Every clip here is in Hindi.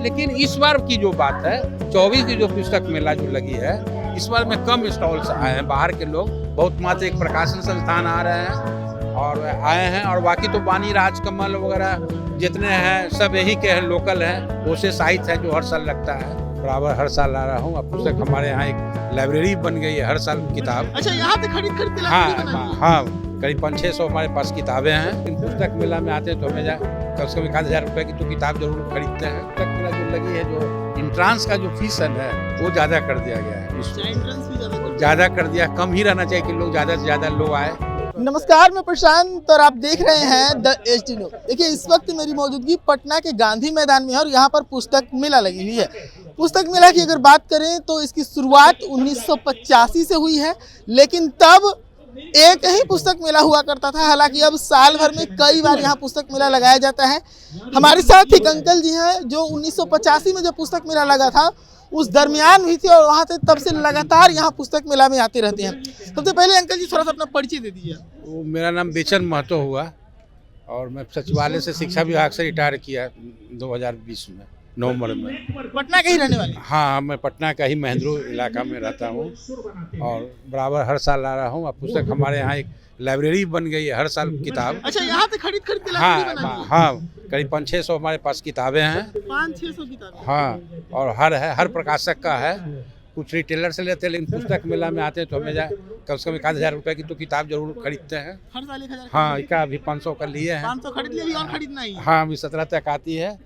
लेकिन इस बार की जो बात है 24 की जो पुस्तक मेला जो लगी है, इस बार में कम स्टॉल्स आए हैं। बाहर के लोग बहुत मात्र एक प्रकाशन संस्थान आ रहे हैं और आए हैं, और बाकी तो वानी राजकमल वगैरह जितने हैं सब यही के हैं, लोकल हैं। वो से साहित्य है जो हर साल लगता है, बराबर हर साल ला रहा हूँ। अब पुस्तक हमारे यहाँ एक लाइब्रेरी बन गई है, हर साल किताब। अच्छा, यहाँ से खरीद के हाँ, करीब 500-600 हमारे पास किताबें हैं। पुस्तक मेला में आते हैं तो हमें कम से कम 1000 रुपए की तो किताब जरूर खरीदते हैं। पुस्तक मेला जो लगी है, जो इंट्रांस का जो फीस है वो ज़्यादा कर दिया गया है, ज़्यादा कर दिया। कम ही रहना चाहिए कि लोग ज़्यादा से ज़्यादा लोग आए। नमस्कार, मैं प्रशांत और आप देख रहे हैं द HD न्यूज़। देखिए, इस वक्त मेरी मौजूदगी पटना के गांधी मैदान में है और यहाँ पर पुस्तक मेला लगी हुई है। पुस्तक मेला की अगर बात करें तो इसकी शुरुआत 1985 से हुई है, लेकिन तब एक ही पुस्तक मेला हुआ करता था। हालांकि अब साल भर में कई बार यहाँ पुस्तक मेला लगाया जाता है। हमारे साथ एक अंकल जी हैं जो 1985 में जब पुस्तक मेला लगा था उस दरमियान हुई थी, और वहाँ से तब से लगातार यहाँ पुस्तक मेला में आते रहते हैं। सबसे पहले अंकल जी थोड़ा सा अपना परिचय दे दीजिए। मेरा नाम बेचन महतो हुआ और मैं सचिवालय से शिक्षा विभाग से रिटायर किया 2020 में नवंबर में। पटना के ही रहने वाले? हाँ, मैं पटना का ही महेंद्रू इलाका में रहता हूँ और बराबर हर साल ला रहा हूँ। अब पुस्तक हमारे यहाँ एक लाइब्रेरी बन गई है, हर साल किताब। अच्छा, यहाँ से खरीद के हाँ, करीब 500-600 हमारे पास किताबें हैं। 500-600 किताबें? हाँ, और हर प्रकाशक का है। कुछ रिटेलर से लेते हैं, लेकिन पुस्तक मेला में आते हैं तो हमें कम से कम 1000 रुपए की तो किताब जरूर खरीदते हैं। हर साल 1000? हाँ, इसका अभी 500 का लिए हैं। 500 खरीद लिए, और खरीदना ही? हाँ, अभी 17 तक आती है,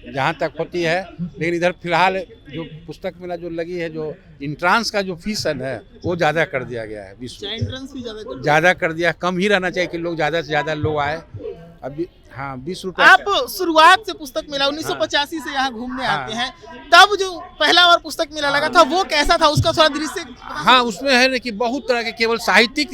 जहाँ तक होती है। लेकिन इधर फिलहाल जो पुस्तक मेला जो लगी है, जो इंट्रांस का जो फीस है वो ज़्यादा कर दिया गया है। 20 ज़्यादा कर दिया। कम ही रहना चाहिए कि लोग ज़्यादा से ज़्यादा लोग आए। अभी हाँ, 20 रुपये। आप शुरुआत से पुस्तक मेला 1985 से यहाँ घूमने आते हैं, तब जो पहला बार पुस्तक मेला लगा था वो कैसा था, उसका थोड़ा दृश्य? हाँ, उसमें है ना कि बहुत तरह के केवल साहित्यिक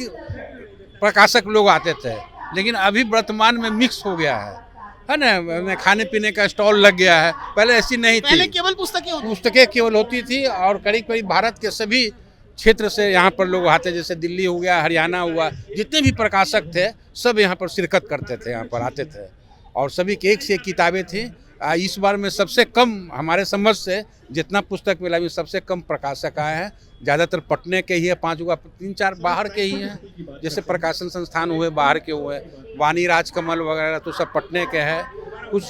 प्रकाशक लोग आते थे, लेकिन अभी वर्तमान में मिक्स हो गया है ना। खाने पीने का स्टॉल लग गया है, पहले ऐसी नहीं थी। पहले केवल पुस्तकें केवल होती थी, और करीब करीब भारत के सभी क्षेत्र से यहाँ पर लोग आते, जैसे दिल्ली हो गया, हरियाणा हुआ, जितने भी प्रकाशक थे सब यहाँ पर शिरकत करते थे, यहाँ पर आते थे, और सभी की एक से एक किताबें थी। इस बार में सबसे कम हमारे समझ से जितना पुस्तक मेला में सबसे कम प्रकाशक आए हैं, ज़्यादातर पटने के ही है, 5 हुआ, 3-4 बाहर के ही हैं। जैसे प्रकाशन संस्थान हुए बाहर के हुए, वानी राजकमल वगैरह तो सब पटने के हैं। कुछ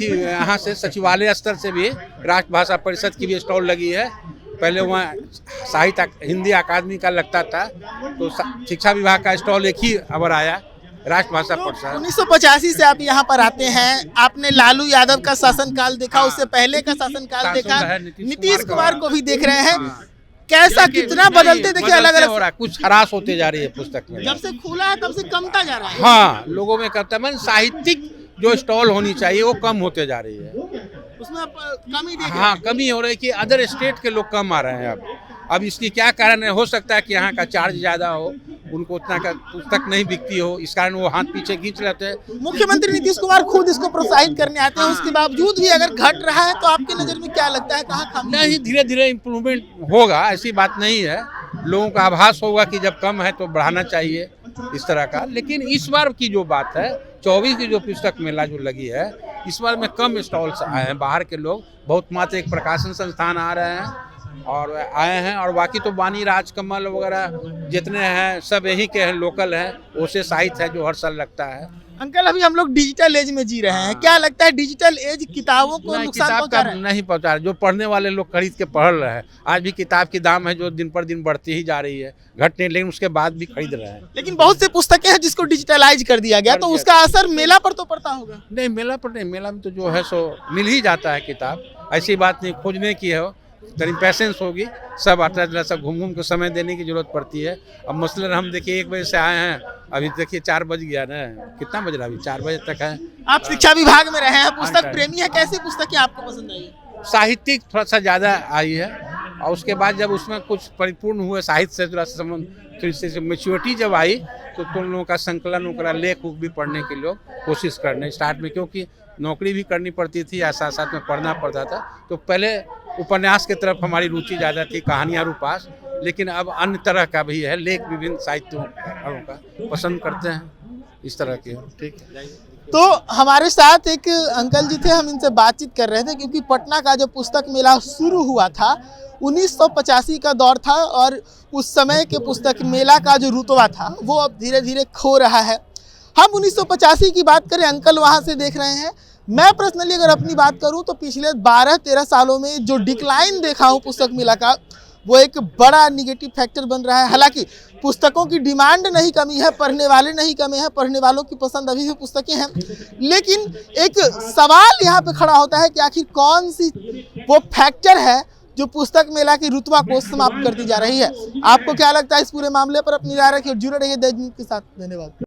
यहाँ से सचिवालय स्तर से भी राष्ट्रभाषा परिषद की भी स्टॉल लगी है। पहले वहाँ साहित्य हिंदी अकादमी का लगता था, तो शिक्षा विभाग का स्टॉल एक ही अबर आया, राष्ट्रभाषा परिषद। 1985 से आप यहाँ पर आते हैं, आपने लालू यादव का शासनकाल देखा, उससे पहले का शासनकाल देखा, नीतीश कुमार को भी देख रहे हैं। कैसा, कितना बदलते देखिए, अलग अलग हो रहा है। कुछ हरास होते जा रही है पुस्तक में, जब से खुला है तब से कमता जा रहा है। हाँ, लोगों में कहता है साहित्यिक जो स्टॉल होनी चाहिए वो कम होते जा रही है, उसमें कमी देख। हाँ, कमी हो रही है कि अदर स्टेट के लोग कम आ रहे हैं। अब इसकी क्या कारण है? हो सकता है कि यहाँ का चार्ज ज़्यादा हो, उनको उतना का पुस्तक नहीं बिकती हो, इस कारण वो हाथ पीछे खींच लेते हैं। मुख्यमंत्री नीतीश कुमार खुद इसको प्रोत्साहित करने आते हैं, उसके बावजूद भी अगर घट रहा है तो आपकी नज़र में क्या लगता है, कहाँ कम? नहीं, धीरे धीरे इम्प्रूवमेंट होगा, ऐसी बात नहीं है। लोगों का आभास होगा कि जब कम है तो बढ़ाना चाहिए, इस तरह का। लेकिन इस बार की जो बात है 24 की जो पुस्तक मेला जो लगी है, इस बार में कम स्टॉल्स आए हैं। बाहर के लोग बहुत मात्र एक प्रकाशन संस्थान आ रहे हैं और आए हैं, और बाकी तो वानी राजकमल वगैरह जितने हैं सब यही के हैं, लोकल हैं। वो से साहित्य है जो हर साल लगता है। अंकल, अभी हम लोग डिजिटल एज में जी रहे हैं, क्या लगता है डिजिटल एज किताबों को नुकसान पहुंचा रहा है? नहीं पहुंचा रहा। जो पढ़ने वाले लोग खरीद के पढ़ रहे हैं, आज भी किताब की दाम है जो दिन पर दिन बढ़ती ही जा रही है, घटने, लेकिन उसके बाद भी खरीद रहे हैं। लेकिन बहुत से पुस्तकें हैं जिसको डिजिटलाइज कर दिया गया, तो उसका असर मेला पर तो पड़ता होगा? नहीं, मेला पर नहीं, मेला में तो जो है सो मिल ही जाता है किताब, ऐसी बात नहीं। खोजने की है, तनी पैसेंस होगी, सब आता है, सब घूम घूम के समय देने की जरूरत पड़ती है। अब मसलन हम देखिए 1 बजे से आए हैं, अभी देखिए 4 बज गया ना, कितना बज रहा है अभी, 4 बजे तक है। आप शिक्षा विभाग में रहे हैं, पुस्तक प्रेमी है, कैसी पुस्तकें आपको पसंद आई? साहित्यिक थोड़ा सा ज़्यादा आई है, और उसके बाद जब उसमें कुछ परिपूर्ण हुए साहित्य से थोड़ा संबंध, फिर से मैच्योरिटी जब आई तो तुम लोगों का संकलन वकला लेख उख भी पढ़ने के लोग कोशिश करने स्टार्ट में, क्योंकि नौकरी भी करनी पड़ती थी या साथ साथ में पढ़ना पड़ता था, तो पहले उपन्यास की तरफ हमारी रुचि ज़्यादा थी, कहानियाँ रूपास। लेकिन अब अन्य तरह का भी है, लेख विभिन्न साहित्यों का पसंद करते हैं, इस तरह के। ठीक है। तो हमारे साथ एक अंकल जी थे, हम इनसे बातचीत कर रहे थे क्योंकि पटना का जो पुस्तक मेला शुरू हुआ था 1985 का दौर था और उस समय के पुस्तक मेला का जो रुतबा था वो अब धीरे धीरे खो रहा है। हम 1985 की बात करें, अंकल वहाँ से देख रहे हैं। मैं पर्सनली अगर अपनी बात करूँ तो पिछले 12-13 सालों में जो डिक्लाइन देखा हूँ पुस्तक मेला का, वो एक बड़ा निगेटिव फैक्टर बन रहा है। हालांकि पुस्तकों की डिमांड नहीं कमी है, पढ़ने वाले नहीं कमी है, पढ़ने वालों की पसंद अभी भी पुस्तकें हैं, लेकिन एक सवाल यहाँ पे खड़ा होता है कि आखिर कौन सी वो फैक्टर है जो पुस्तक मेला की रुतबा को समाप्त करती जा रही है। आपको क्या लगता है इस पूरे मामले पर? अपनी राय रखिए और जुड़े रहिए देश न्यूज़ के साथ। धन्यवाद।